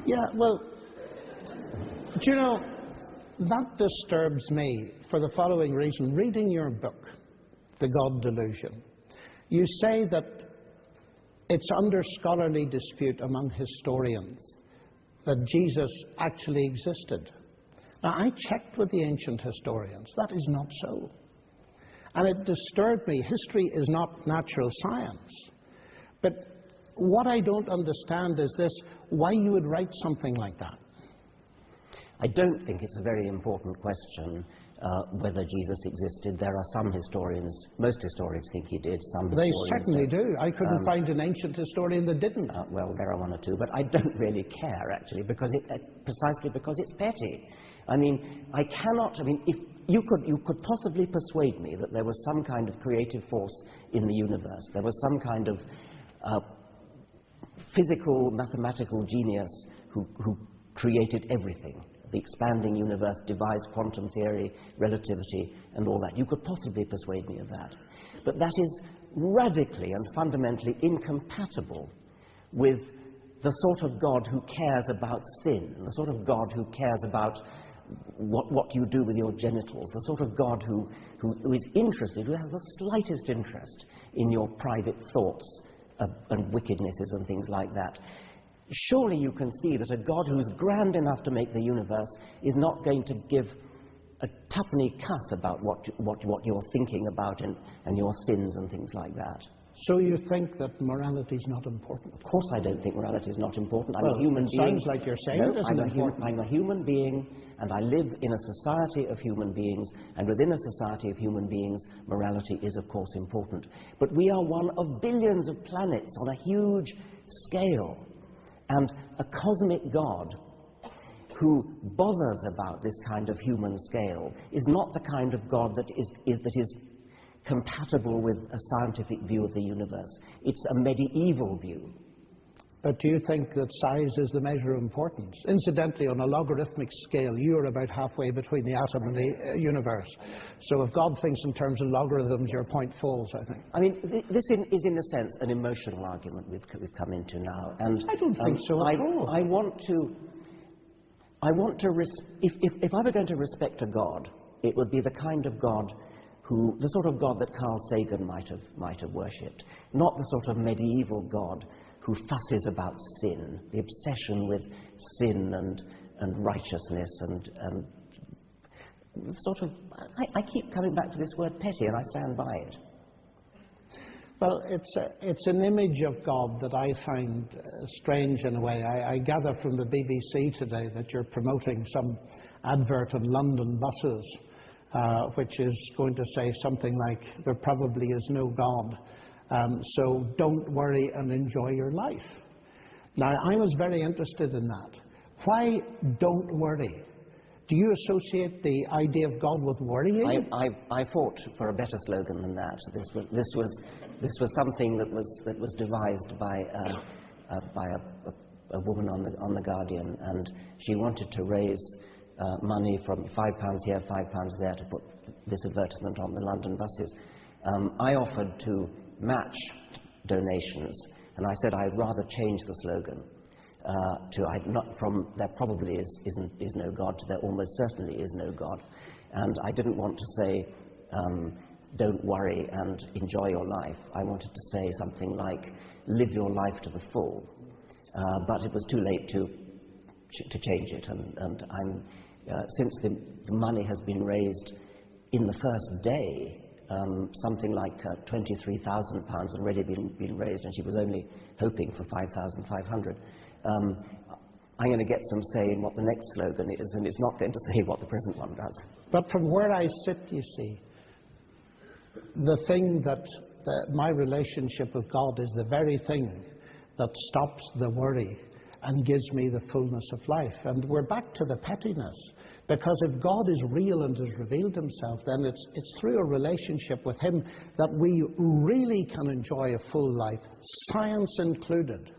Yeah, well, do you know, that disturbs me for the following reason. Reading your book, The God Delusion, you say that it's under scholarly dispute among historians that Jesus actually existed. Now, I checked with the ancient historians. That is not so. And it disturbed me. History is not natural science. But what I don't understand is this, why you would write something like that. I don't think it's a very important question whether Jesus existed. There are some historians, most historians think he did, some They historians certainly don't. do. I couldn't find an ancient historian that didn't. Well, there are one or two, but I don't really care, actually, because precisely because it's petty. I mean, if you could possibly persuade me that there was some kind of creative force in the universe, there was some kind of physical, mathematical genius who created everything. The expanding universe, devised quantum theory, relativity, and all that. You could possibly persuade me of that. But that is radically and fundamentally incompatible with the sort of God who cares about sin, the sort of God who cares about what you do with your genitals, the sort of God who is interested, who has the slightest interest in your private thoughts and wickednesses and things like that. Surely you can see that a God who's grand enough to make the universe is not going to give a tuppenny cuss about what you're thinking about and your sins and things like that. So you think that morality is not important? Of course I don't think morality is not important. I'm well, a human being. Sounds like you're saying it isn't important. I'm a human being, and I live in a society of human beings, and within a society of human beings, morality is of course important. But we are one of billions of planets on a huge scale. And a cosmic God who bothers about this kind of human scale is not the kind of God that is compatible with a scientific view of the universe. It's a medieval view. But do you think that size is the measure of importance? Incidentally, on a logarithmic scale, you're about halfway between the atom and the universe. So if God thinks in terms of logarithms, your point falls, I think. I mean, this is in a sense an emotional argument we've come into now. And I don't think so at all. If I were going to respect a God, it would be the kind of God the sort of God that Carl Sagan might have worshipped, not the sort of medieval God who fusses about sin, the obsession with sin and righteousness and sort of, I keep coming back to this word petty, and I stand by it. Well, it's an image of God that I find strange in a way. I gather from the BBC today that you're promoting some advert on London buses, which is going to say something like, there probably is no God. So don't worry and enjoy your life. Now, I was very interested in that. Why don't worry? Do you associate the idea of God with worrying? I fought for a better slogan than that. This was something that was devised by a woman on the Guardian, and she wanted to raise money from £5 here, £5 there to put this advertisement on the London buses. I offered to match donations, and I said I'd rather change the slogan from there probably is no God to there almost certainly is no God. And I didn't want to say don't worry and enjoy your life. I wanted to say something like live your life to the full, but it was too late to change it, and I'm since the money has been raised in the first day, something like £23,000 already been raised, and she was only hoping for 5,500. I'm going to get some say in what the next slogan is, and it's not going to say what the present one does. But from where I sit, you see, the thing that my relationship with God is the very thing that stops the worry and gives me the fullness of life. And we're back to the pettiness, because if God is real and has revealed himself, then it's through a relationship with him that we really can enjoy a full life, science included.